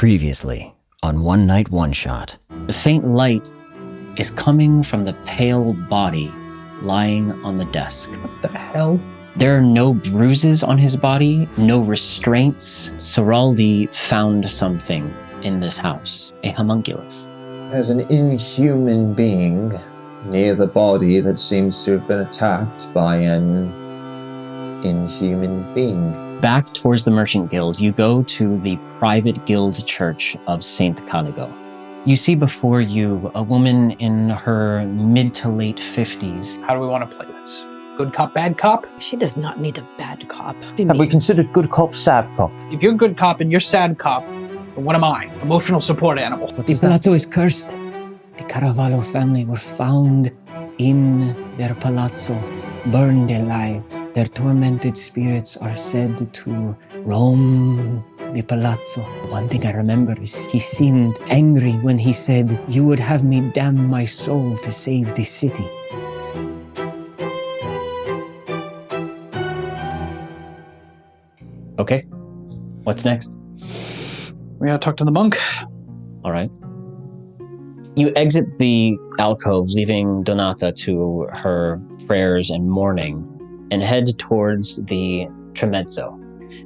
Previously on One Night One Shot. The faint light is coming from the pale body lying on the desk. What the hell? There are no bruises on his body, no restraints. Seraldi found something in this house, a homunculus. As an inhuman being near the body that seems to have been attacked by an inhuman being. Back towards the Merchant Guild, you go to the private guild church of St. Caligo. You see before you a woman in her mid to late 50s. How do we want to play this? Good cop, bad cop? She does not need a bad cop. Have we considered good cop, sad cop? If you're good cop and you're sad cop, then what am I? Emotional support animal. The palazzo is cursed. The Caravallo family were found in their palazzo, burned alive. Their tormented spirits are said to roam the palazzo. One thing I remember is he seemed angry when he said, "You would have me damn my soul to save the city." Okay, what's next? We gotta talk to the monk. All right. You exit the alcove, leaving Donata to her prayers and mourning, and head towards the tramezzo.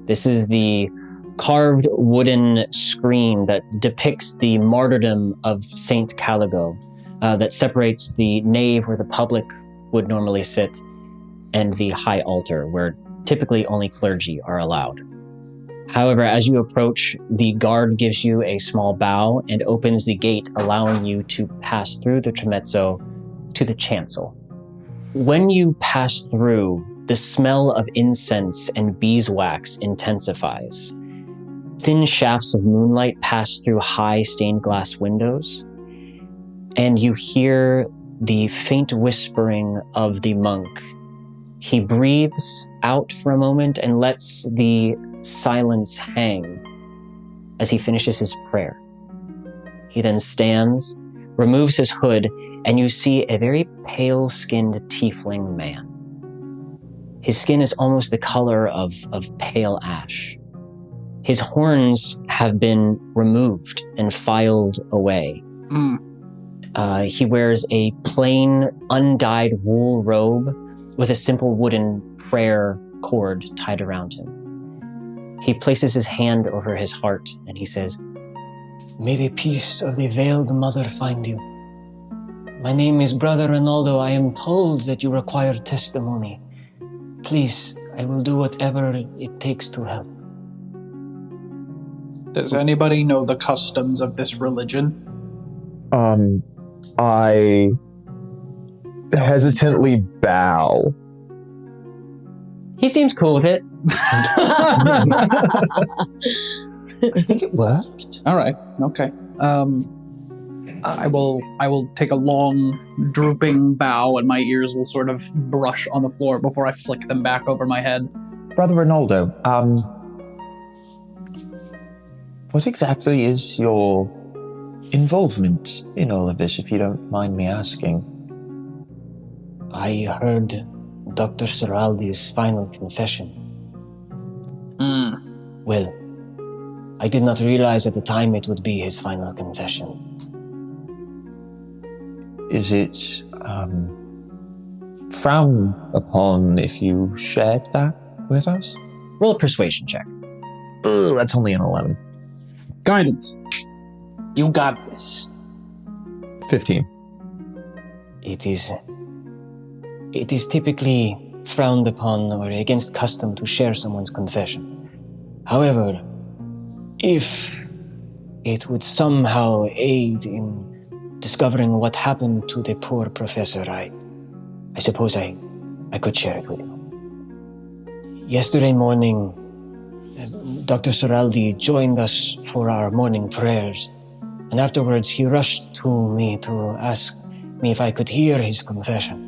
This is the carved wooden screen that depicts the martyrdom of Saint Caligo, that separates the nave where the public would normally sit and the high altar where typically only clergy are allowed. However, as you approach, the guard gives you a small bow and opens the gate, allowing you to pass through the tramezzo to the chancel. When you pass through, the smell of incense and beeswax intensifies. Thin shafts of moonlight pass through high stained glass windows, and you hear the faint whispering of the monk. He breathes out for a moment and lets the silence hang as he finishes his prayer. He then stands, removes his hood, and you see a very pale-skinned tiefling man. His skin is almost the color of pale ash. His horns have been removed and filed away. He wears a plain, undyed wool robe with a simple wooden prayer cord tied around him. He places his hand over his heart and he says, "May the peace of the Veiled Mother find you. My name is Brother Ronaldo. I am told that you require testimony. Please, I will do whatever it takes to help." Does anybody know the customs of this religion? I hesitantly bow. He seems cool with it. I think it worked. All right, okay. I will take a long, drooping bow, and my ears will sort of brush on the floor before I flick them back over my head. Brother Ronaldo, what exactly is your involvement in all of this, if you don't mind me asking? I heard Dr. Seraldi's final confession. Well, I did not realize at the time it would be his final confession. Is it frowned upon if you shared that with us? Roll a persuasion check. Ugh, that's only an 11. Guidance. You got this. 15. It is typically frowned upon or against custom to share someone's confession. However, if it would somehow aid in discovering what happened to the poor professor, I suppose I could share it with you. Yesterday morning, Dr. Seraldi joined us for our morning prayers, and afterwards he rushed to me to ask me if I could hear his confession.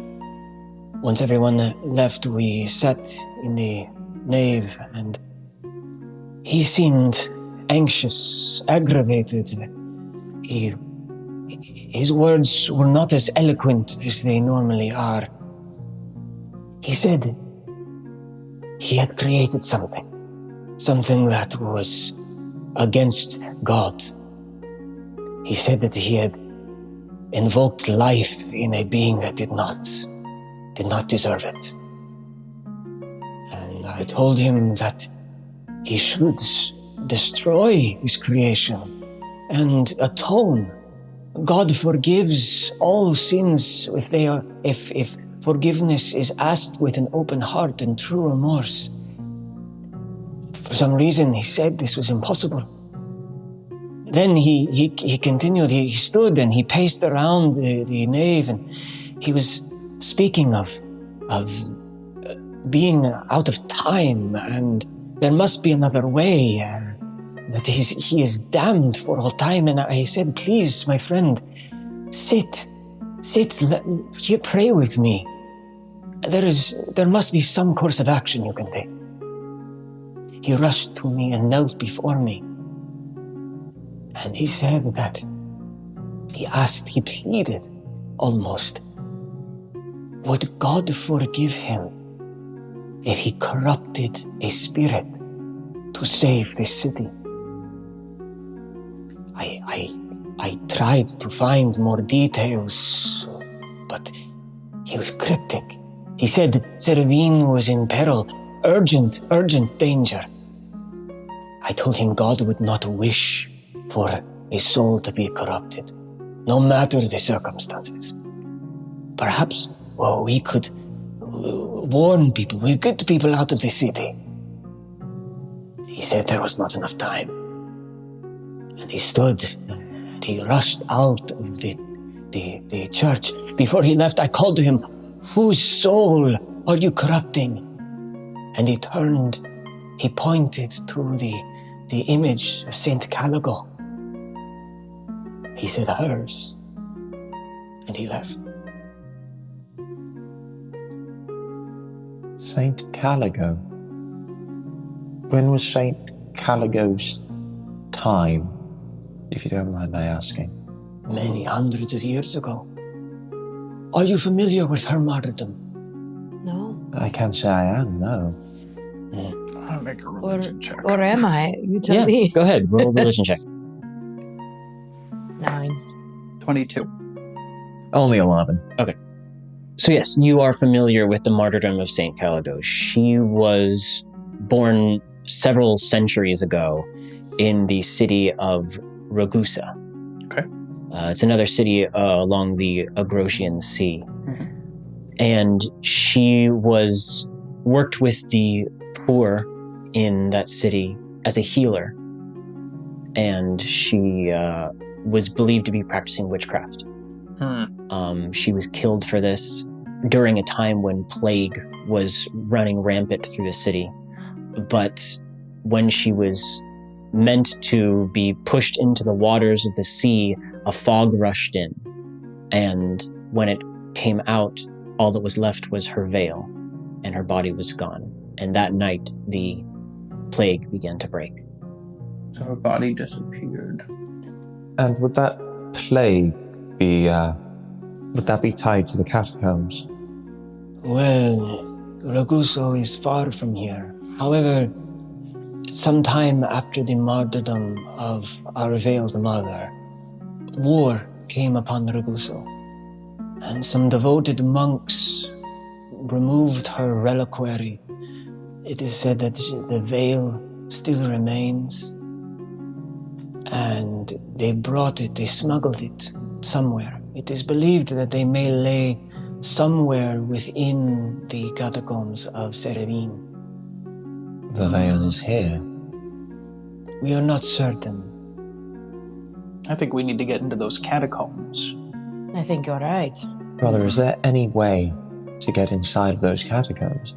Once everyone left, we sat in the nave, and he seemed anxious, aggravated. His words were not as eloquent as they normally are. He said he had created something that was against God. He said that he had invoked life in a being that did not deserve it. And I told him that he should destroy his creation and atone. God forgives all sins if forgiveness is asked with an open heart and true remorse. For some reason, he said this was impossible. Then he continued. He stood and he paced around the nave, and he was speaking of being out of time, and there must be another way. That he is damned for all time. And I said, please, my friend, sit, pray with me. There must be some course of action you can take. He rushed to me and knelt before me. And he said that he pleaded almost, would God forgive him if he corrupted a spirit to save this city? I tried to find more details, but he was cryptic. He said Seravene was in peril, urgent danger. I told him God would not wish for a soul to be corrupted, no matter the circumstances. Perhaps, we could warn people, we get people out of the city. He said there was not enough time. And he stood, and he rushed out of the church. Before he left, I called to him, whose soul are you corrupting? And he turned, he pointed to the image of Saint Caligo. He said, hers. And he left. Saint Caligo? When was Saint Caligo's time, if you don't mind my asking? Many hundreds of years ago. Are you familiar with her martyrdom? No. I can't say I am, no. I'll make a religion check. Or am I? You tell me. Go ahead, roll a religion check. 9. 22. Only 11. So yes, you are familiar with the martyrdom of Saint Caligo. She was born several centuries ago in the city of Ragusa. Okay. It's another city along the Agrosian Sea. Mm-hmm. And she worked with the poor in that city as a healer. And she was believed to be practicing witchcraft. She was killed for this during a time when plague was running rampant through the city. But when she was meant to be pushed into the waters of the sea, a fog rushed in. And when it came out, all that was left was her veil, and her body was gone. And that night, the plague began to break. So her body disappeared. And would that plague be, would that be tied to the catacombs? Well, Raguso is far from here. However, sometime after the martyrdom of our veiled mother, war came upon Raguso, and some devoted monks removed her reliquary. It is said that the veil still remains, and they smuggled it somewhere. It is believed that they may lay somewhere within the catacombs of Seravene. The veil is here. We are not certain. I think we need to get into those catacombs. I think you're right. Brother, is there any way to get inside of those catacombs?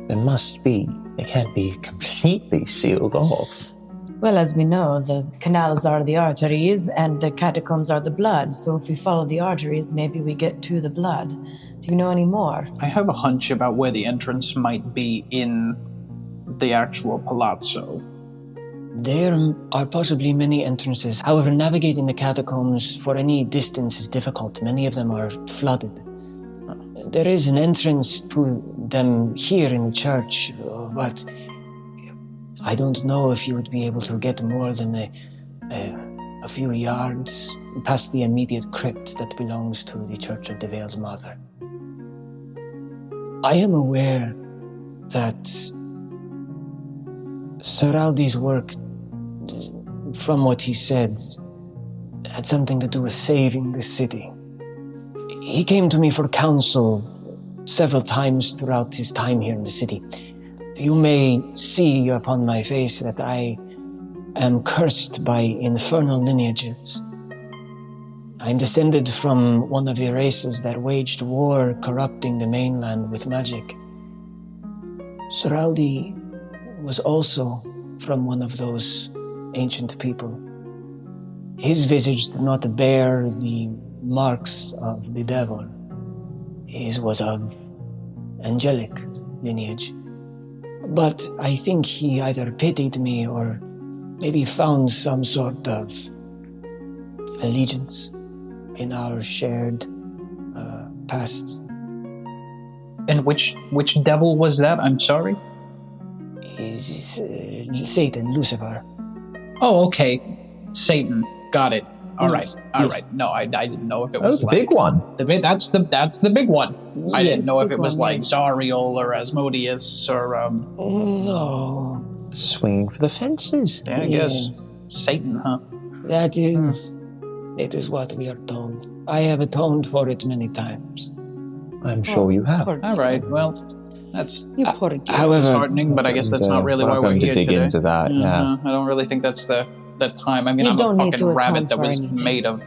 There must be. It can't be completely sealed off. Well, as we know, the canals are the arteries and the catacombs are the blood. So if we follow the arteries, maybe we get to the blood. Do you know any more? I have a hunch about where the entrance might be in the actual palazzo. There are possibly many entrances. However, navigating the catacombs for any distance is difficult. Many of them are flooded. There is an entrance to them here in the church, but I don't know if you would be able to get more than a few yards past the immediate crypt that belongs to the Church of the Veiled Mother. I am aware that Seraldi's work, from what he said, had something to do with saving the city. He came to me for counsel several times throughout his time here in the city. You may see upon my face that I am cursed by infernal lineages. I'm descended from one of the races that waged war corrupting the mainland with magic. Seraldi was also from one of those ancient people. His visage did not bear the marks of the devil. His was of angelic lineage. But I think he either pitied me or maybe found some sort of allegiance in our shared past. And which devil was that? I'm sorry? Satan, Lucifer. Oh, okay. Satan. Got it. All Yes, right. All yes. right. No, I didn't know if it That was was a like big one. that's the big one. I didn't Yes, know if big it was one, like yes. Zariel or Asmodeus or No. Swinging for the fences. yeah, I guess Yes. Satan, huh? That is what we are told. I have atoned for it many times. I'm sure you have. Poor All right. dear. Well, that's You poor dear. However, disheartening, but I guess that's not really we're why not we're going to here dig today. into that. Yeah. I don't really think that's the time. I mean, You I'm don't a need fucking to rabbit atone that for was anything. made of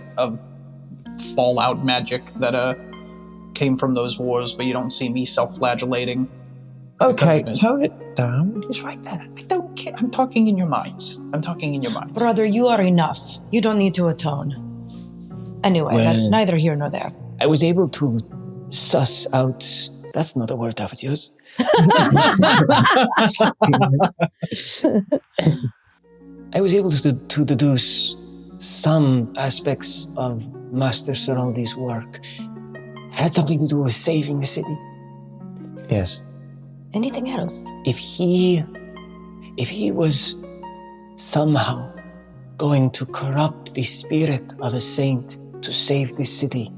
fallout magic that came from those wars, but you don't see me self-flagellating. Okay, Because of it. tone it down. He's right there. I don't care. I'm talking in your minds. Brother, you are enough. You don't need to atone. Anyway, that's Well- neither here nor there. I was able to suss out. That's not a word I would use. I was able to deduce some aspects of Master Seraldi's work had something to do with saving the city. Yes. Anything else? If he was somehow going to corrupt the spirit of a saint to save this city,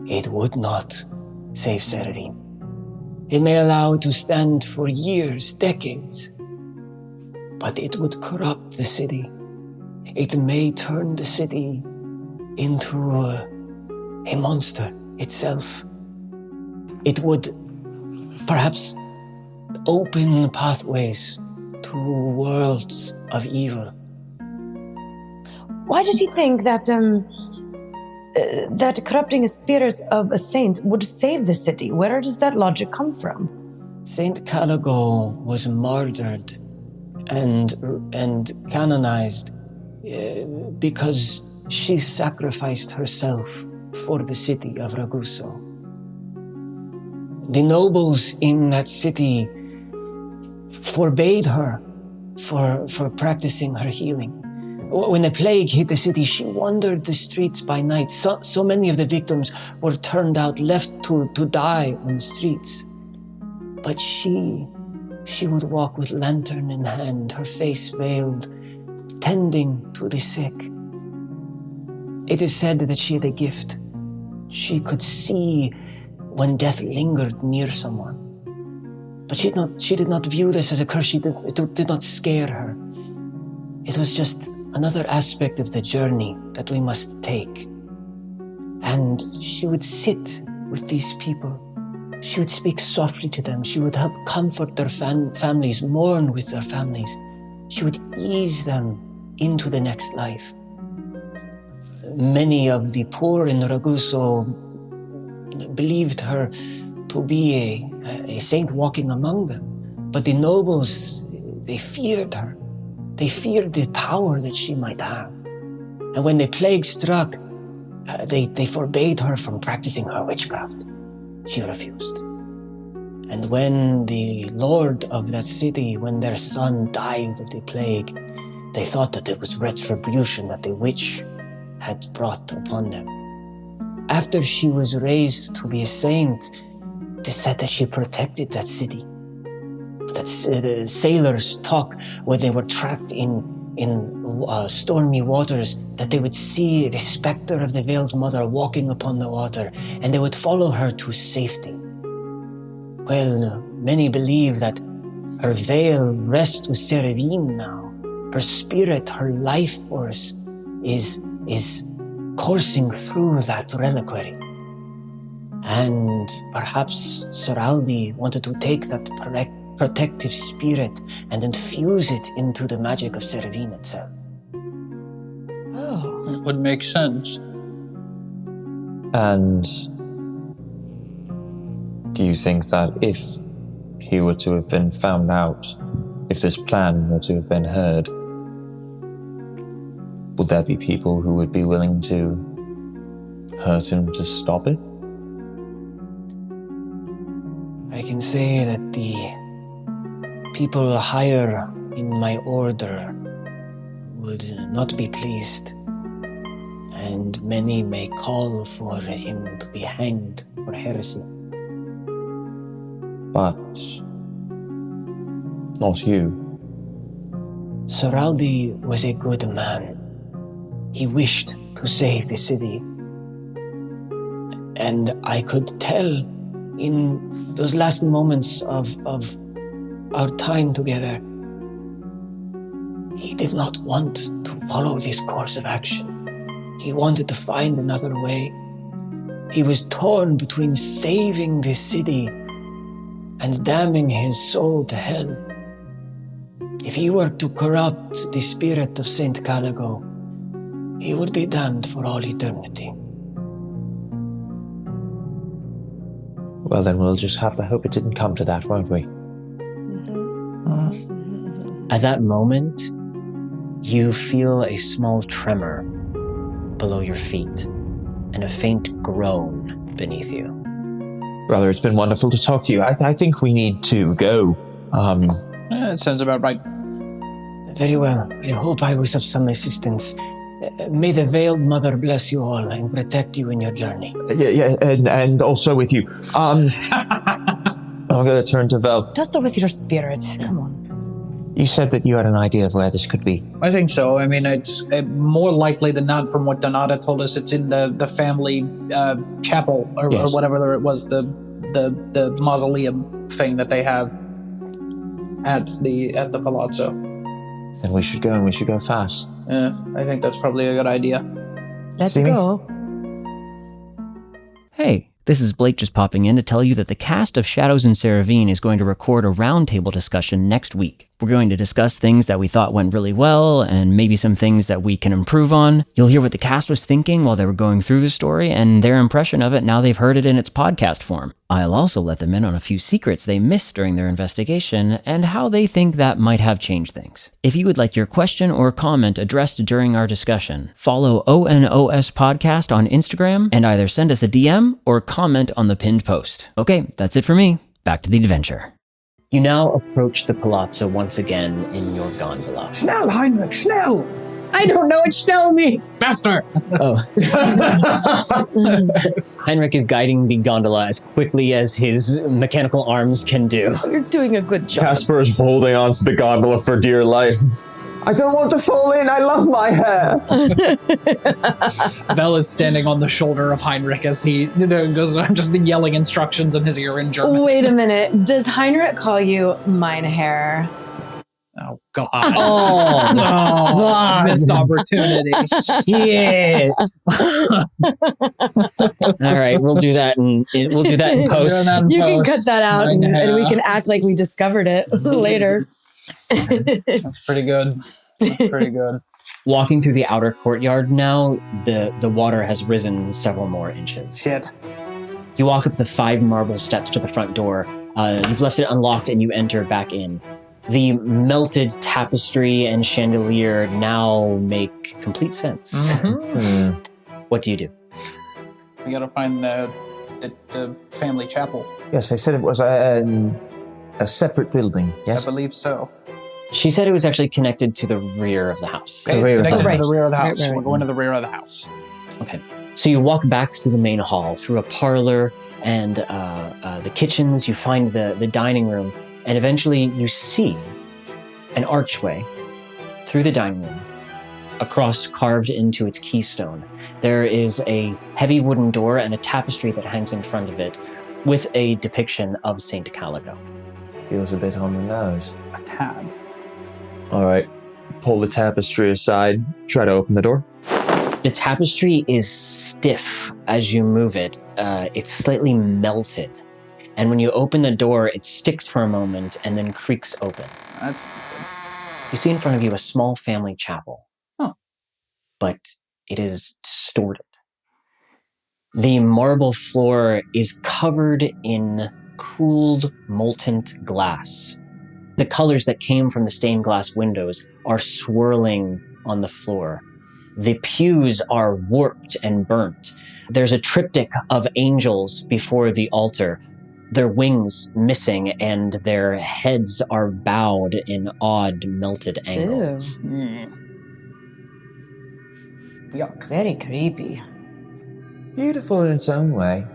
it would not save Seravene. It may allow it to stand for years, decades, but it would corrupt the city. It may turn the city into a monster itself. It would perhaps open pathways to worlds of evil. Why did he think that that corrupting a spirit of a saint would save the city? Where does that logic come from? Saint Caligo was murdered and canonized because she sacrificed herself for the city of Raguso. The nobles in that city forbade her for practicing her healing. When the plague hit the city, she wandered the streets by night. So many of the victims were turned out, left to die on the streets. But she would walk with lantern in hand, her face veiled, tending to the sick. It is said that she had a gift. She could see when death lingered near someone. But she did not view this as a curse. It did not scare her. It was just another aspect of the journey that we must take. And she would sit with these people. She would speak softly to them. She would help comfort their families, mourn with their families. She would ease them into the next life. Many of the poor in Raguso believed her to be a saint walking among them. But the nobles, they feared her. They feared the power that she might have. And when the plague struck, they forbade her from practicing her witchcraft. She refused. And when the lord of that city, when their son died of the plague, they thought that it was retribution that the witch had brought upon them. After she was raised to be a saint, it is said that she protected that city. sailors talk when they were trapped in stormy waters, that they would see the specter of the Veiled Mother walking upon the water, and they would follow her to safety. Well, many believe that her veil rests with Seravene now. Her spirit, her life force is coursing through that reliquary. And perhaps Seraldi wanted to take that protective spirit and infuse it into the magic of Seravene itself. Oh. It would make sense. And do you think that if he were to have been found out, if this plan were to have been heard, would there be people who would be willing to hurt him to stop it? I can say that the people higher in my order would not be pleased, and many may call for him to be hanged for heresy. But not you. Seraldi was a good man. He wished to save the city. And I could tell in those last moments of our time together, he did not want to follow this course of action. He wanted to find another way. He was torn between saving the city and damning his soul to hell. If he were to corrupt the spirit of Saint Caligo, he would be damned for all eternity. Well, then we'll just have to hope it didn't come to that, won't we? At that moment, you feel a small tremor below your feet and a faint groan beneath you. Brother, it's been wonderful to talk to you. I think we need to go. That sounds about right. Very well. I hope I was of some assistance. May the Veiled Mother bless you all and protect you in your journey. Yeah, and also with you. I'm going to turn to Vel. Just with your spirit. Come on. You said that you had an idea of where this could be. I think so. I mean, it's more likely than not, from what Donata told us, it's in the family chapel or whatever it was, the mausoleum thing that they have at the palazzo. And we should go, and we should go fast. Yeah, I think that's probably a good idea. Let's See me? go. Hey, this is Blake just popping in to tell you that the cast of Shadows in Seravene is going to record a roundtable discussion next week. We're going to discuss things that we thought went really well and maybe some things that we can improve on. You'll hear what the cast was thinking while they were going through the story and their impression of it now they've heard it in its podcast form. I'll also let them in on a few secrets they missed during their investigation and how they think that might have changed things. If you would like your question or comment addressed during our discussion, follow ONOS Podcast on Instagram and either send us a DM or comment on the pinned post. Okay, that's it for me. Back to the adventure. You now approach the palazzo once again in your gondola. Schnell, Heinrich, schnell! I don't know what schnell means! Faster! Oh. Heinrich is guiding the gondola as quickly as his mechanical arms can do. You're doing a good job. Caspar is holding onto the gondola for dear life. I don't want to fall in. I love my hair. Vel is standing on the shoulder of Heinrich as he goes, I'm just yelling instructions in his ear in German. Wait a minute. Does Heinrich call you Mein Herr? Oh, God. Oh, No. Missed opportunity. shit! All right, we'll do that in post. You can cut that out and we can act like we discovered it later. That's pretty good. That's pretty good. Walking through the outer courtyard now, the water has risen several more inches. Shit. You walk up the 5 marble steps to the front door. You've left it unlocked and you enter back in. The melted tapestry and chandelier now make complete sense. Mm-hmm. What do you do? We gotta find the family chapel. Yes, they said it was a separate building. I Yes. believe so. She said it was actually connected to the rear of the house. Okay, it's rear of the connected to house. the rear of the house. Right. We're going to the rear of the house. Okay. So you walk back through the main hall, through a parlor and the kitchens. You find the dining room. And eventually you see an archway through the dining room, across carved into its keystone. There is a heavy wooden door and a tapestry that hangs in front of it with a depiction of Saint Calico. Feels a bit on the nose. A tad. All right, pull the tapestry aside, try to open the door. The tapestry is stiff as you move it. It's slightly melted. And when you open the door, it sticks for a moment and then creaks open. That's good. You see in front of you a small family chapel. Huh. But it is distorted. The marble floor is covered in cooled, molten glass. The colors that came from the stained glass windows are swirling on the floor. The pews are warped and burnt. There's a triptych of angels before the altar, their wings missing and their heads are bowed in odd melted angles. Yuck. Very creepy. Beautiful in its own way.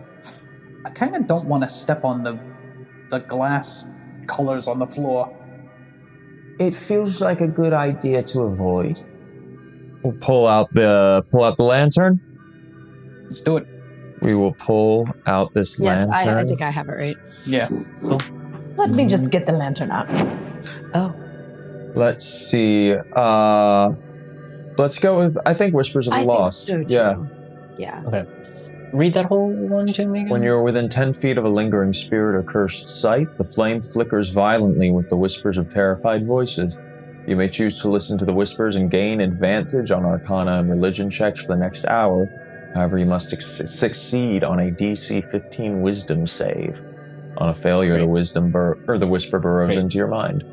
I kind of don't want to step on the glass colors on the floor. It feels like a good idea to avoid. We'll pull out the lantern. Let's do it. We will pull out this Yes, lantern. I think I have it right. Yeah. Cool. Let me just get the lantern out. Oh. Let's see. Let's go with, I think, Whispers of the I Lost. think so, too. Yeah. Yeah. Read that whole one to me again. When you're within 10 feet of a lingering spirit or cursed sight, the flame flickers violently with the whispers of terrified voices. You may choose to listen to the whispers and gain advantage on Arcana and Religion checks for the next hour. However, you must succeed on a DC 15 Wisdom save. On a failure, the whisper burrows into your mind.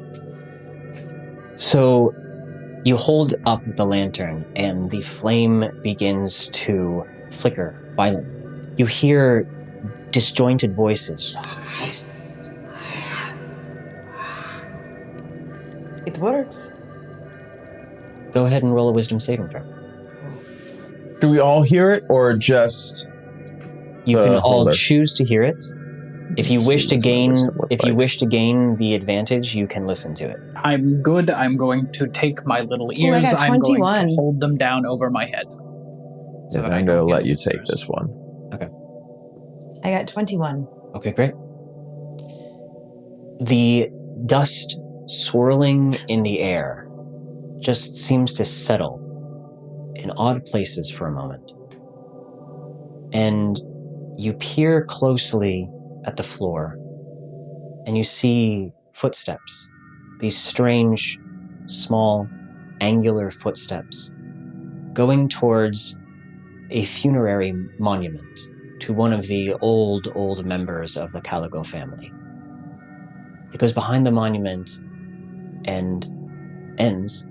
So you hold up the lantern and the flame begins to flicker violently. You hear disjointed voices. It works. Go ahead and roll a wisdom saving throw. Do we all hear it, or just You the can all holder? choose to hear it. If you wish to Let's see what my gain, wisdom looks if you like. wish to gain the advantage, you can listen to it. I'm good. I'm going to take my little I ears. got I'm going 21. to hold them down over my head. Yeah, that then I I'm don't going to hear let the you take whispers. this one. I got 21. Okay, great. The dust swirling in the air just seems to settle in odd places for a moment. And you peer closely at the floor, and you see footsteps. These strange, small, angular footsteps going towards a funerary monument to one of the old members of the Calico family. It goes behind the monument and ends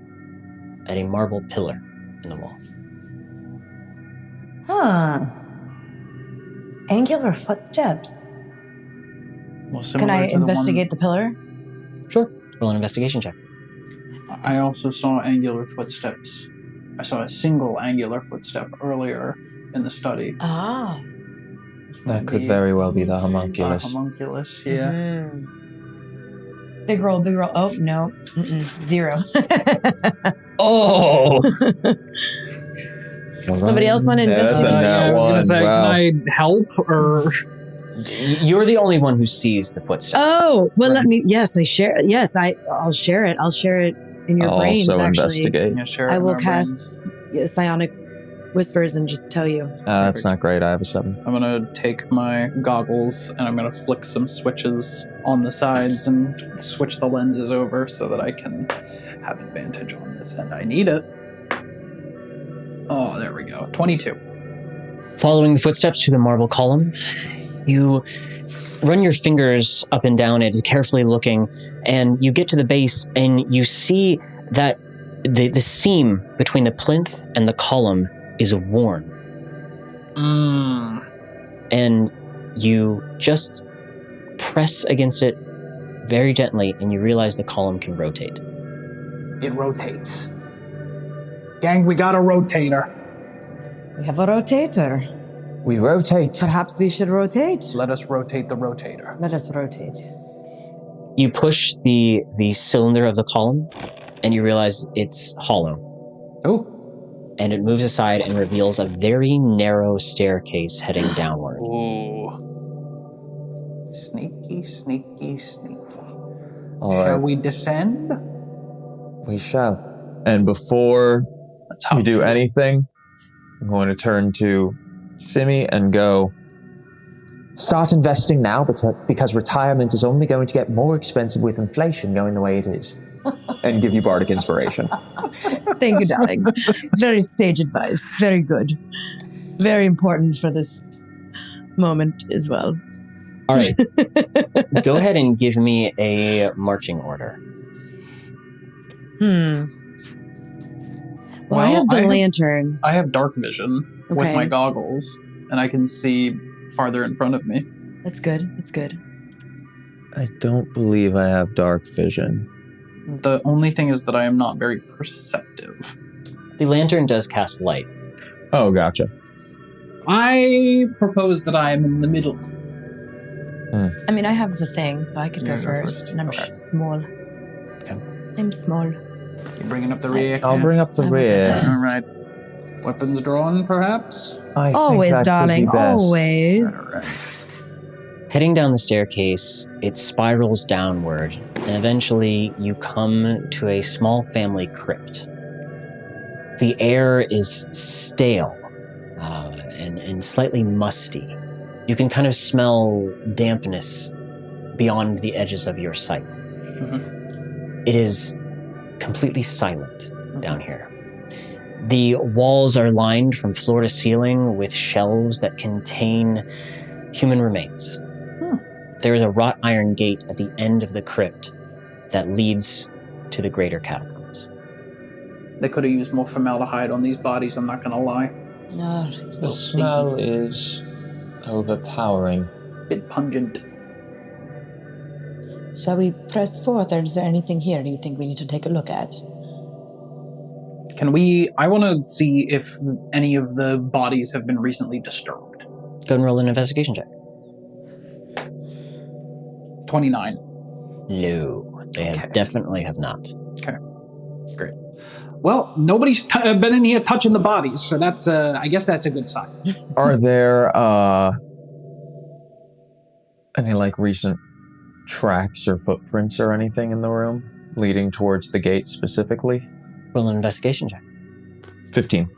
at a marble pillar in the wall. Huh. Angular footsteps. Well, Can similar I to the one- investigate the pillar? Sure. Roll an investigation check. I also saw angular footsteps. I saw a single angular footstep earlier in the study. Ah. That could very well be the homunculus. Homunculus, yeah. Mm-hmm. Big roll, big roll. Oh, no. 0. Oh! Somebody else want to Yeah, that's a investigate? nat I was going one. to say, Wow. can I help? Or You're the only one who sees the footsteps. Oh, well, let me. Yes, I share. Yes, I'll share it. I'll share it in your I'll brains, also actually. investigate. yeah, sure. I in will our cast psionic whispers and just tell you. That's not great. I have a 7. I'm gonna take my goggles and I'm gonna flick some switches on the sides and switch the lenses over so that I can have advantage on this, and I need it. Oh, there we go. 22. Following the footsteps to the marble column, you run your fingers up and down it, carefully looking, and you get to the base and you see that the seam between the plinth and the column is worn. And you just press against it very gently and you realize the column can rotate. It rotates. Gang, we got a rotator. We have a rotator. We rotate. Perhaps we should rotate. Let us rotate the rotator. Let us rotate. You push the cylinder of the column, and you realize it's hollow. Oh. And it moves aside and reveals a very narrow staircase heading downward. Ooh. Sneaky, sneaky, sneaky. All Shall right. we descend? We shall. And before That's how you do anything, I'm going to turn to Simi and go, Start investing now, because retirement is only going to get more expensive with inflation going the way it is. and give you bardic inspiration. Thank you, darling. Very sage advice. Very good. Very important for this moment as well. All right. Go ahead and give me a marching order. Well, I have the lantern. I have dark vision with my goggles, and I can see farther in front of me. That's good. That's good. I don't believe I have dark vision. The only thing is that I am not very perceptive. The lantern does cast light. Oh, gotcha. I propose that I am in the middle. I mean, I have the thing, so I could go Go first. And I'm small. Okay. I'm small. You're bringing up the rear. I'll bring up the rear. All right. Weapons drawn, perhaps? I think Always, that could darling. be best. Always. All right. Heading down the staircase, it spirals downward, and eventually you come to a small family crypt. The air is stale and slightly musty. You can kind of smell dampness beyond the edges of your sight. Mm-hmm. It is completely silent down here. The walls are lined from floor to ceiling with shelves that contain human remains. There is a wrought iron gate at the end of the crypt that leads to the greater catacombs. They could have used more formaldehyde on these bodies, I'm not going to lie. No. The smell is overpowering. Bit pungent. Shall we press forth, or is there anything here you think we need to take a look at? I want to see if any of the bodies have been recently disturbed. Go and roll an investigation check. 29. No, they definitely have not. Okay, great. Well, nobody's been in here touching the bodies, so that's I guess that's a good sign. Are there any recent tracks or footprints or anything in the room leading towards the gate specifically? Roll an investigation check. 15.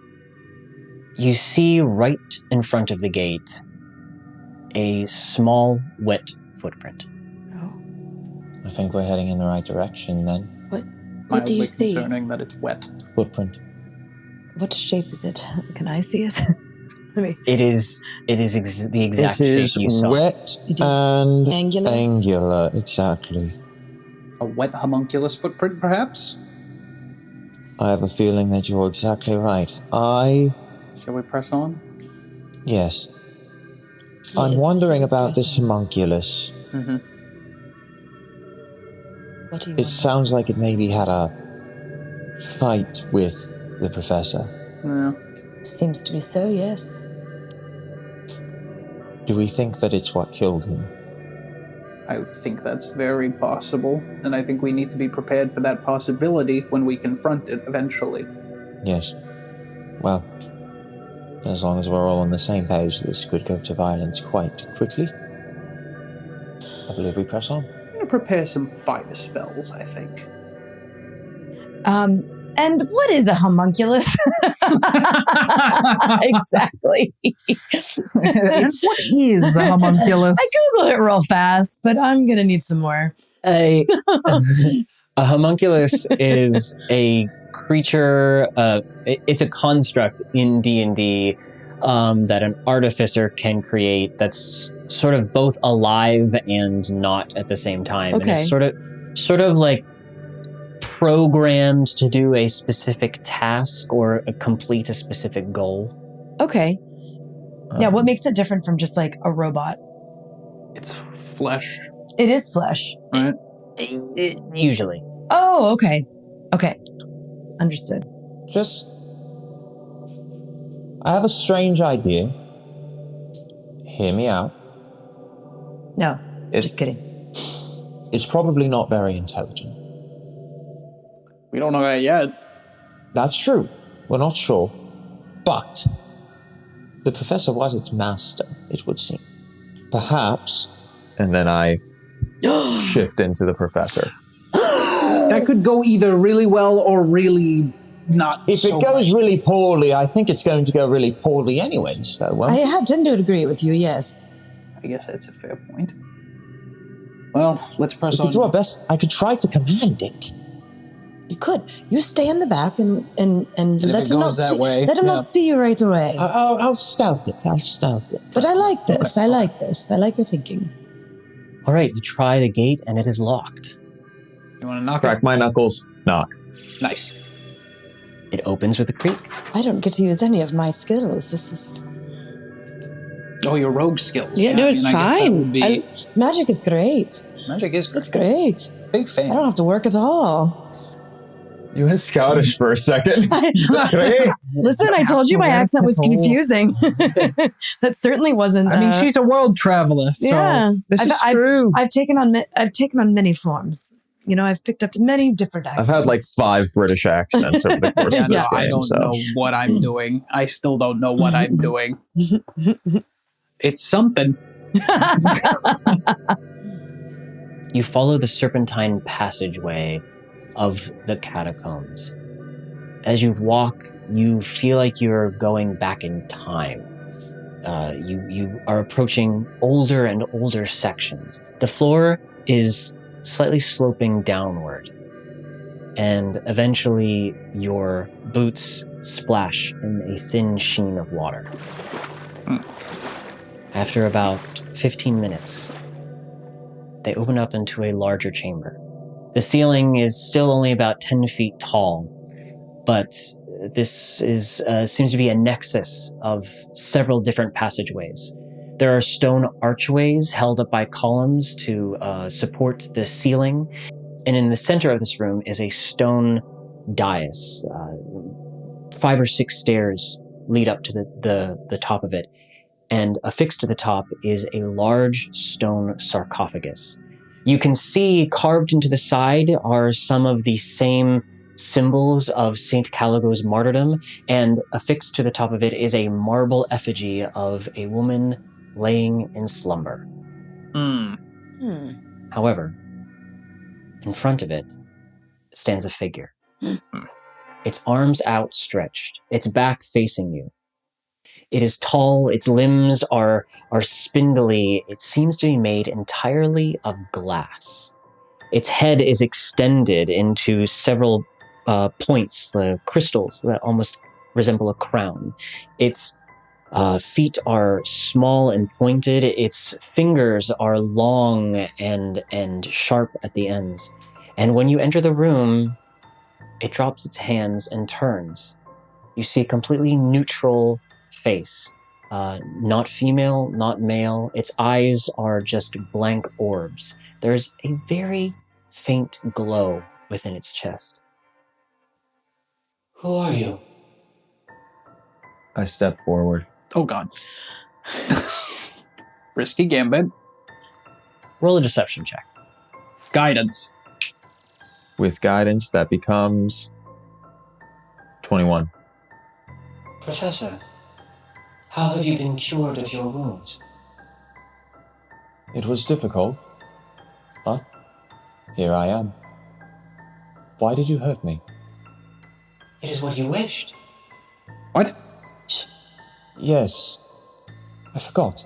You see right in front of the gate a small wet footprint. I think we're heading in the right direction then. What do you see? Concerning that it's wet. Footprint. What shape is it? Can I see it? It is the exact It is shape you saw. wet and Angular? angular, exactly. A wet homunculus footprint, perhaps? I have a feeling that you're exactly right. Shall we press on? Yes. I'm wondering about this homunculus. Mm-hmm. What do you It sounds like it maybe had a fight with the professor. Yeah. Seems to be so, yes. Do we think that it's what killed him? I think that's very possible, and I think we need to be prepared for that possibility when we confront it eventually. Yes. Well, as long as we're all on the same page, this could go to violence quite quickly. I believe we press on. I'm going to prepare some fire spells, I think. And what is a homunculus? Exactly. What is a homunculus? I Googled it real fast, but I'm going to need some more. A homunculus is a creature, it's a construct in D&D that an artificer can create that's sort of both alive and not at the same time. Okay. And it's sort of like programmed to do a specific task or complete a specific goal. Okay. Yeah, what makes it different from just like a robot? It's flesh. It is flesh. Right? Usually. Oh, okay. Okay. Understood. I have a strange idea. Hear me out. No, just kidding. is probably not very intelligent. We don't know that yet. That's true. We're not sure. But the professor was its master, it would seem. Perhaps... And then I shift into the professor. That could go either really well or really not. If it goes really poorly, I think it's going to go really poorly anyways, though. I tend to agree with you, yes. I guess that's a fair point. Well, let's press on. We could do our best. I could try to command it. You could. You stay in the back and let him not see you right away. I'll stealth it. But I like this. I like this. I like your thinking. All right, you try the gate and it is locked. You want to knock Crack it? my knuckles. Knock. Nice. It opens with a creak. I don't get to use any of my skills. This is... Oh, your rogue skills. Yeah, no, it's fine. Magic is great. Magic is great. It's great. Big fan. I don't have to work at all. You went Scottish for a second. Listen, I told you my accent was confusing. That certainly wasn't. I mean, she's a world traveler. So yeah, this is true. I've taken on many forms. You know, I've picked up many different accents. I've had like 5 British accents over the course of this game. I don't know what I'm doing. I still don't know what I'm doing. It's something. You follow the serpentine passageway of the catacombs. As you walk, you feel like you're going back in time. You are approaching older and older sections. The floor is slightly sloping downward, and eventually your boots splash in a thin sheen of water. After about 15 minutes, they open up into a larger chamber. The ceiling is still only about 10 feet tall, but this is seems to be a nexus of several different passageways. There are stone archways held up by columns to support the ceiling, and in the center of this room is a stone dais. 5 or 6 stairs lead up to the top of it, and affixed to the top is a large stone sarcophagus. You can see carved into the side are some of the same symbols of St. Caligo's martyrdom, and affixed to the top of it is a marble effigy of a woman laying in slumber. However, in front of it stands a figure. Its arms outstretched, its back facing you. It is tall, its limbs are spindly. It seems to be made entirely of glass. Its head is extended into several points, crystals that almost resemble a crown. Its feet are small and pointed. Its fingers are long and sharp at the ends. And when you enter the room, it drops its hands and turns. You see a completely neutral face. Not female, not male. Its eyes are just blank orbs. There's a very faint glow within its chest. Who are you? I step forward. Oh, God. Risky gambit. Roll a deception check. Guidance. With guidance, that becomes 21. Professor, how have you been cured of your wounds? It was difficult, but here I am. Why did you hurt me? It is what you wished. What? Yes, I forgot.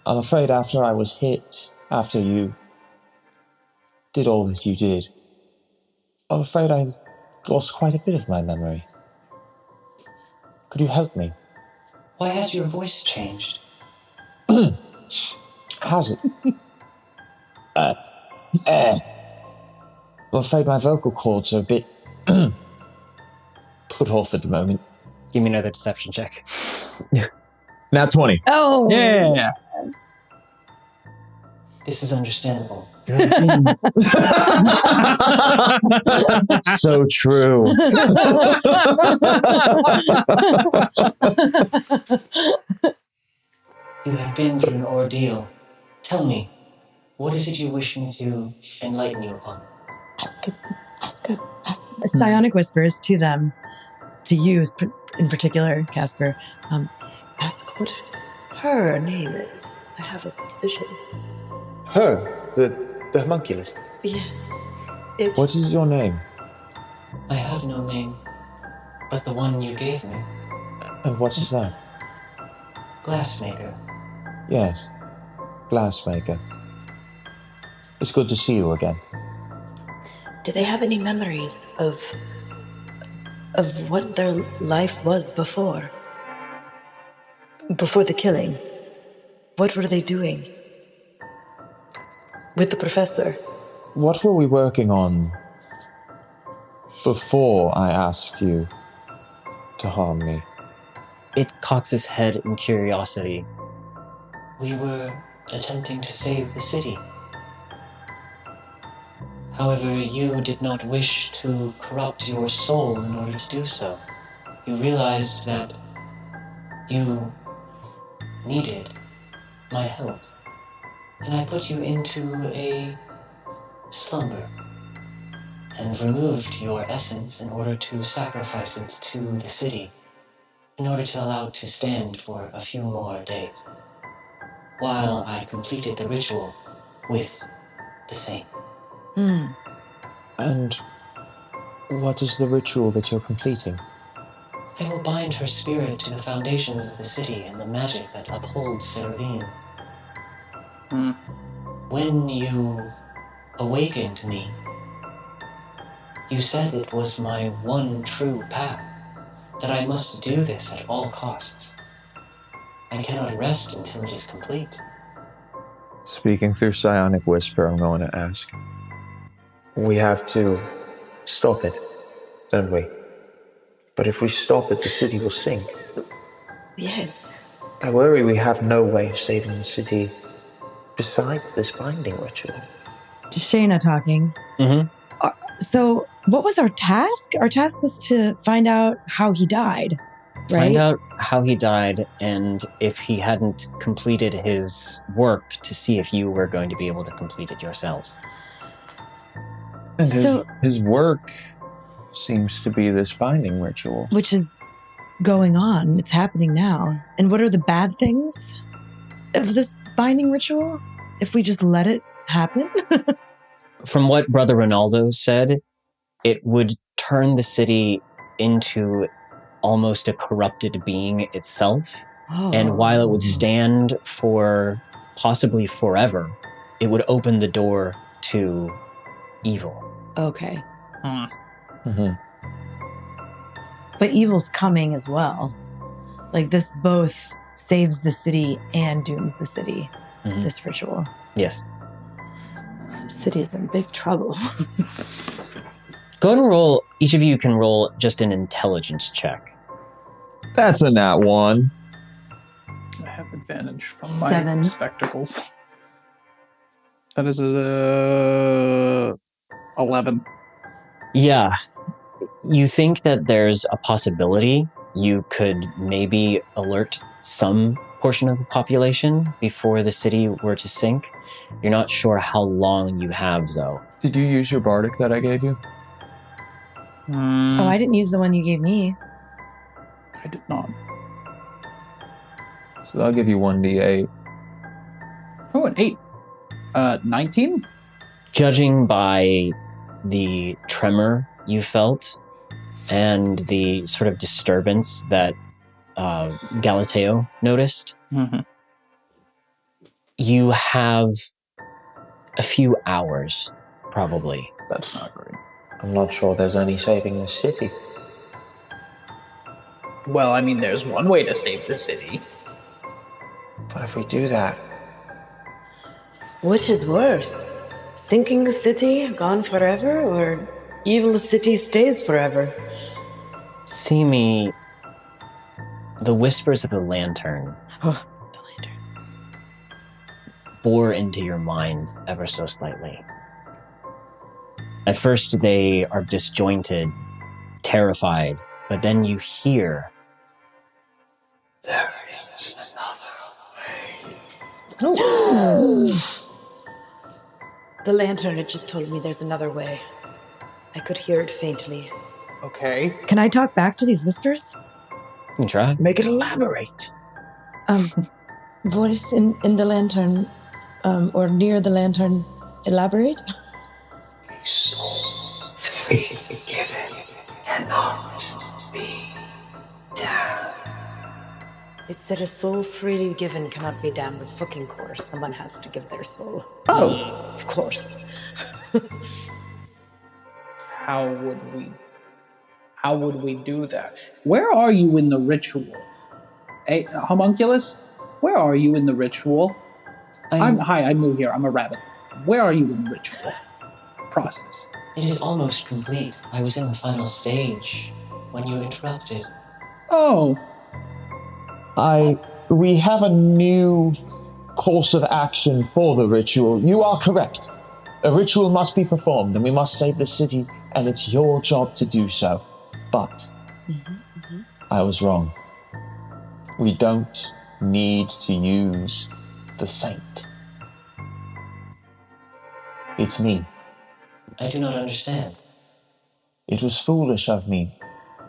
I'm afraid after I was hit, after you did all that you did, I'm afraid I lost quite a bit of my memory. Could you help me? Why has your voice changed? Has it? I'm afraid my vocal cords are a bit put off at the moment. Give me another deception check. Nat 20. Oh! Yeah! This is understandable. So true. You have been through an ordeal. Tell me, What is it you wish me to enlighten you upon? Ask. Psionic whispers to them, to you in particular, Caspar. Ask what her name is. I have a suspicion. Her? The homunculus? Yes. What is your name? I have no name, but the one you gave me. And what is that? Glassmaker. Yes, Glassmaker. It's good to see you again. Do they have any memories of what their life was before? Before the killing? What were they doing? With the professor? What were we working on before I asked you to harm me? It cocks its head in curiosity. We were attempting to save the city. However, you did not wish to corrupt your soul in order to do so. You realized that you needed my help, and I put you into a slumber and removed your essence in order to sacrifice it to the city, in order to allow it to stand for a few more days, while I completed the ritual with the saint. And what is the ritual that you're completing? I will bind her spirit to the foundations of the city and the magic that upholds Seravene. When you awakened me, you said it was my one true path, that I must do this at all costs. I cannot rest until it is complete. Speaking through psionic whisper, I'm going to ask. We have to stop it, don't we? But if we stop it, the city will sink. Yes. I worry we have no way of saving the city besides this binding ritual. Shaina talking. Mm-hmm. So, what was our task? Our task was to find out how he died, right? Find out how he died, and if he hadn't completed his work, to see if you were going to be able to complete it yourselves. And So- his work seems to be this binding ritual. Which is going on. It's happening now. And what are the bad things of this binding ritual? If we just let it happen? From what Brother Ronaldo said, it would turn the city into almost a corrupted being itself. Oh. And while it would stand for possibly forever, it would open the door to evil. Okay. Mm-hmm. But evil's coming as well. Like, this both saves the city and dooms the city, this ritual. Yes. City is in big trouble. Go ahead and roll, each of you can roll just an intelligence check. That's a nat 1. I have advantage from 7. my spectacles. That is a 11. Yeah. You think that there's a possibility you could maybe alert some portion of the population before the city were to sink. You're not sure how long you have, though. Did you use your bardic that I gave you? Oh, I didn't use the one you gave me. I did not. So I'll give you 1d8. Oh, an 8. 19? Judging by the tremor you felt and the sort of disturbance that Galateo noticed, you have a few hours, probably. That's not great. I'm not sure there's any saving the city. Well, I mean, there's one way to save the city. But if we do that, Which is worse? Sinking the city, gone forever, or evil city stays forever? See me, the whispers of the lantern Oh, the lantern. bore into your mind ever so slightly. At first, they are disjointed, terrified, but then you hear, "There is another way." The lantern, it just told me there's another way. I could hear it faintly. Okay. Can I talk back to these whispers? You can try. Make it elaborate. Voice in the lantern, or near the lantern. Elaborate? Soul freely given cannot be damned. It said a soul freely given cannot be damned. Of fucking course. Someone has to give their soul. Oh, Of course. How would we do that? Where are you in the ritual? Hey, homunculus, where are you in the ritual? I'm new here. I'm a rabbit. Where are you in the ritual process? It is almost complete. I was in the final stage when you interrupted. Oh, We have a new course of action for the ritual. You are correct. A ritual must be performed, and we must save the city, and it's your job to do so. But I was wrong. We don't need to use the saint. It's me. I do not understand. It was foolish of me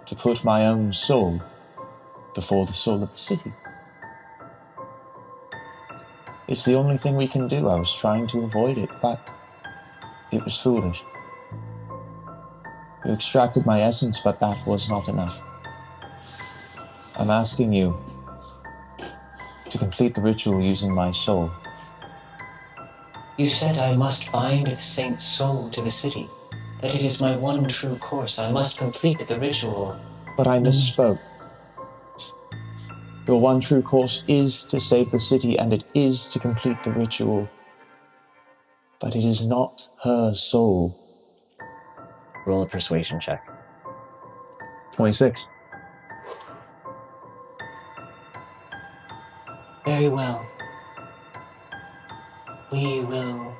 to put my own soul before the soul of the city. It's the only thing we can do. I was trying to avoid it, but it was foolish. You extracted my essence, but that was not enough. I'm asking you to complete the ritual using my soul. You said I must bind the saint's soul to the city, that it is my one true course. I must complete the ritual. But I misspoke. Your one true course is to save the city, and it is to complete the ritual. But it is not her soul. Roll a persuasion check. 26. Very well. We will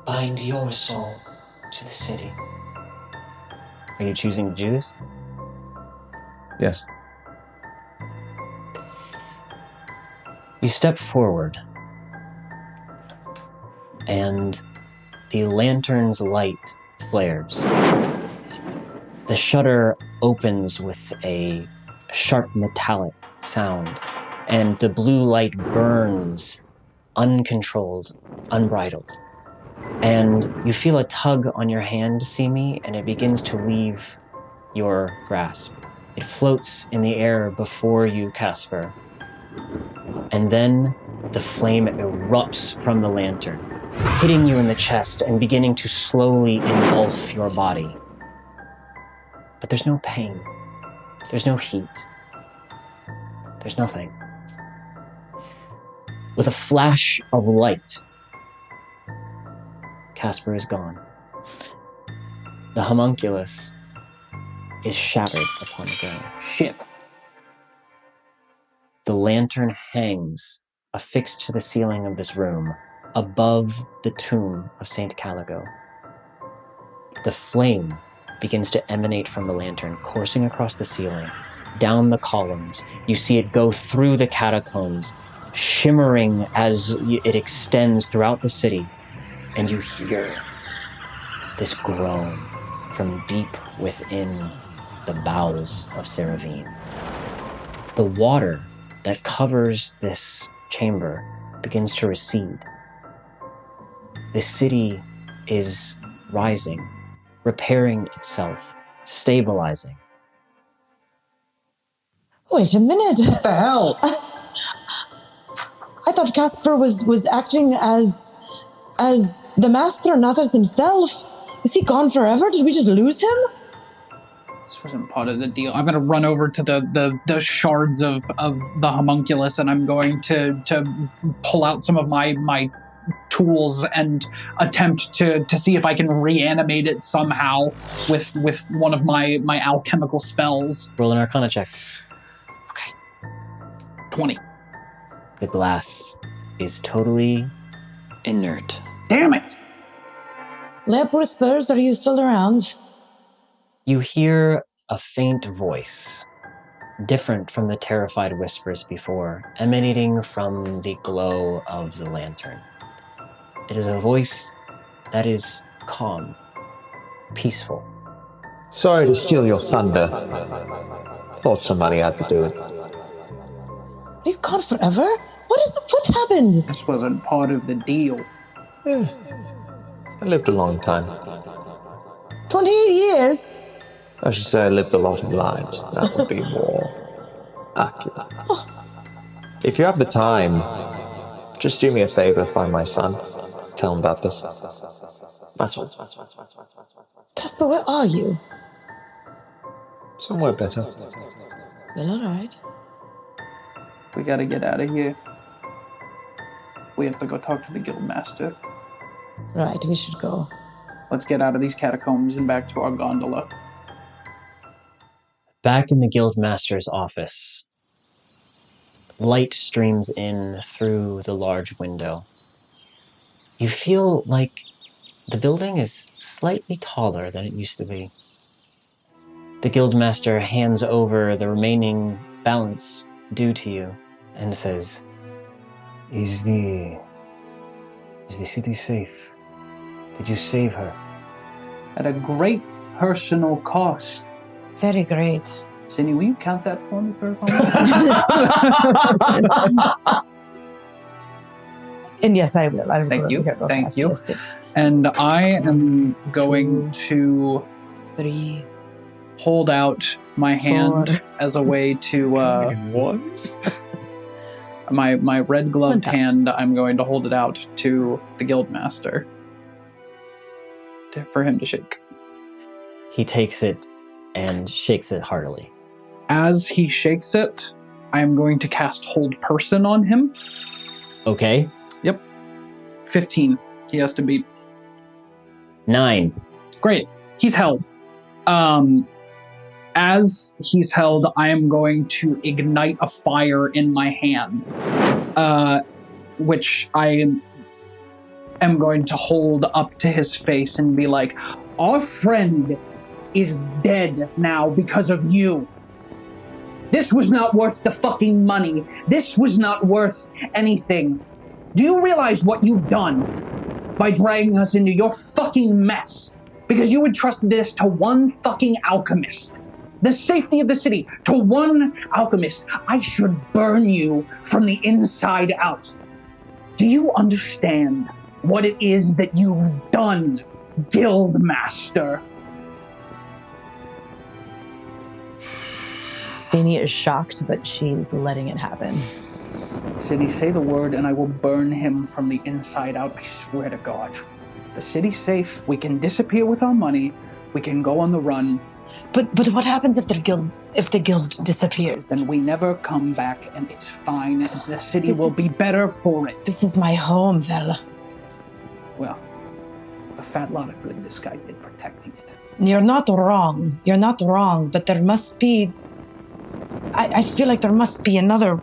bind your soul to the city. Are you choosing to do this? Yes. You step forward, and the lantern's light flares. The shutter opens with a sharp metallic sound, and the blue light burns uncontrolled, unbridled. And you feel a tug on your hand, Simi, and it begins to leave your grasp. It floats in the air before you, Caspar. And then the flame erupts from the lantern, hitting you in the chest and beginning to slowly engulf your body. But there's no pain. There's no heat. There's nothing. With a flash of light, Caspar is gone. The homunculus is shattered upon the ground. shit. The lantern hangs, affixed to the ceiling of this room, above the tomb of Saint Caligo. The flame begins to emanate from the lantern, coursing across the ceiling, down the columns. You see it go through the catacombs, shimmering as it extends throughout the city, and you hear this groan from deep within the bowels of Seravene. The water that covers this chamber begins to recede. The city is rising, repairing itself, stabilizing. Wait a minute. What the hell? I thought Caspar was acting as the master, not as himself. Is he gone forever? Did we just lose him? This wasn't part of the deal. I'm going to run over to the shards of the homunculus, and I'm going to pull out some of my tools and attempt to see if I can reanimate it somehow with one of my alchemical spells. Roll an Arcana check. Okay. 20. The glass is totally inert. Damn it! Lamp Whispers, are you still around? You hear a faint voice, different from the terrified whispers before, emanating from the glow of the lantern. It is a voice that is calm, peaceful. Sorry to steal your thunder. Thought somebody had to do it. Are you gone forever? What happened? This wasn't part of the deal. I lived a long time. 28 years? I should say I lived a lot of lives. That would be more accurate. If you have the time, just do me a favor, find my son. Tell him about this. That's all. Caspar, where are you? Somewhere better. Well, all right. We gotta get out of here. We have to go talk to the guildmaster. Right, we should go. Let's get out of these catacombs and back to our gondola. Back in the guildmaster's office, light streams in through the large window. You feel like the building is slightly taller than it used to be. The guildmaster hands over the remaining balance due to you and says, Is the city safe? Did you save her? At a great personal cost. Very great. Sinni, will you count that for me for a moment? And yes, I will. Thank you. Thank fast. you. Yes, And I am going to 3, hold out my hand 4. as a way to my red gloved 1,000. hand. I'm going to hold it out to the guildmaster for him to shake. He takes it and shakes it heartily. As he shakes it, I am going to cast Hold Person on him. Okay. Yep. 15. He has to beat. 9. Great. He's held. As he's held, I am going to ignite a fire in my hand, which I am going to hold up to his face and be like, our friend is dead now because of you. This was not worth the fucking money. This was not worth anything. Do you realize what you've done by dragging us into your fucking mess? Because you entrusted this to one fucking alchemist. The safety of the city to one alchemist. I should burn you from the inside out. Do you understand what it is that you've done, Guildmaster? Sinni is shocked, but she's letting it happen. Sinni, say the word and I will burn him from the inside out. I swear to God. The city's safe. We can disappear with our money. We can go on the run. But what happens if the guild disappears? Then we never come back and it's fine. And the city will be better for it. This is my home, Vela. Well, a fat lot of good this guy did protecting it. You're not wrong. You're not wrong, but there must be... I feel like there must be another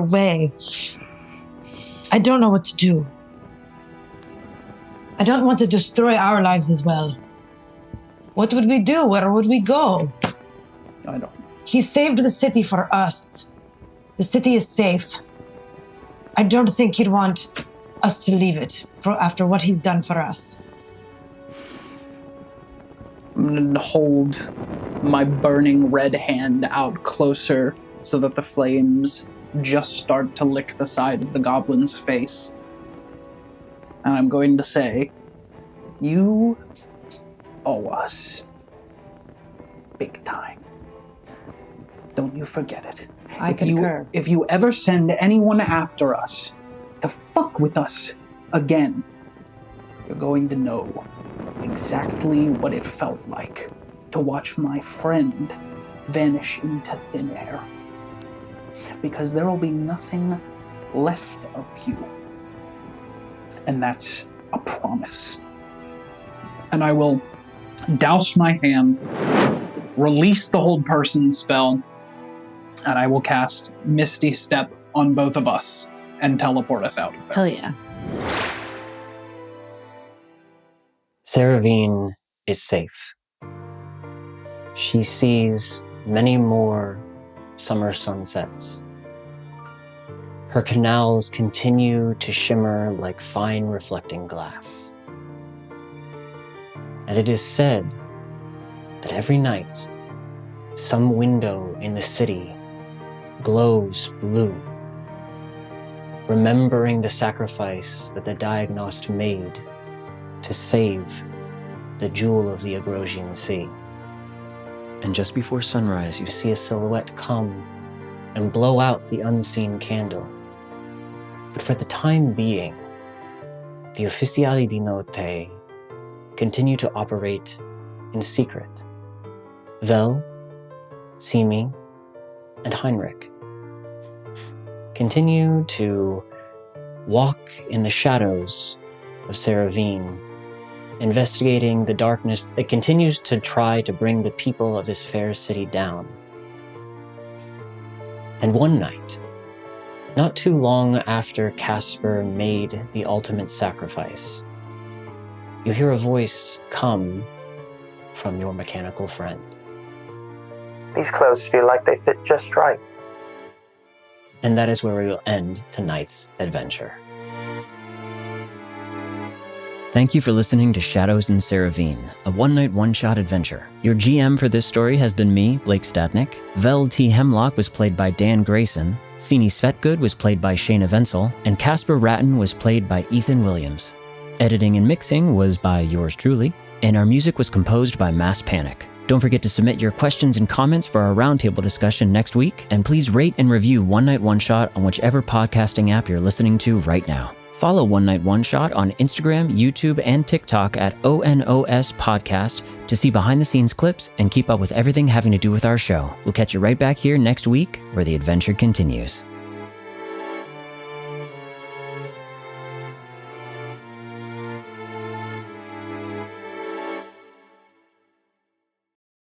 way. I don't know what to do. I don't want to destroy our lives as well. What would we do? Where would we go? I don't know. He saved the city for us. The city is safe. I don't think he'd want us to leave it after what he's done for us. I'm going to hold my burning red hand out closer so that the flames just start to lick the side of the goblin's face. And I'm going to say, you owe us big time. Don't you forget it. I concur. If you ever send anyone after us to fuck with us again, you're going to know exactly what it felt like to watch my friend vanish into thin air. Because there will be nothing left of you. And that's a promise. And I will douse my hand, release the Hold Person spell, and I will cast Misty Step on both of us and teleport us out of there. Hell yeah. Seravene is safe. She sees many more summer sunsets. Her canals continue to shimmer like fine reflecting glass. And it is said that every night, some window in the city glows blue, remembering the sacrifice that the Diagnost made to save the jewel of the Agrosian Sea. And just before sunrise, you see a silhouette come and blow out the unseen candle. But for the time being, the Ufficiali di Notte continue to operate in secret. Vel, Simi, and Heinrich continue to walk in the shadows of Seravene, investigating the darkness that continues to try to bring the people of this fair city down. And one night, not too long after Caspar made the ultimate sacrifice, you hear a voice come from your mechanical friend. These clothes feel like they fit just right. And that is where we will end tonight's adventure. Thank you for listening to Shadows in Seravene, a one-night, one-shot adventure. Your GM for this story has been me, Blake Stadnik. Vel T. Hemlock was played by Dan Grayson. Sinni Svetgood was played by Shaina Vencel, and Caspar Ratton was played by Ethan Williams. Editing and mixing was by yours truly, and our music was composed by Mass Panic. Don't forget to submit your questions and comments for our roundtable discussion next week, and please rate and review One Night One Shot on whichever podcasting app you're listening to right now. Follow One Night One Shot on Instagram, YouTube, and TikTok at ONOS Podcast to see behind-the-scenes clips and keep up with everything having to do with our show. We'll catch you right back here next week where the adventure continues.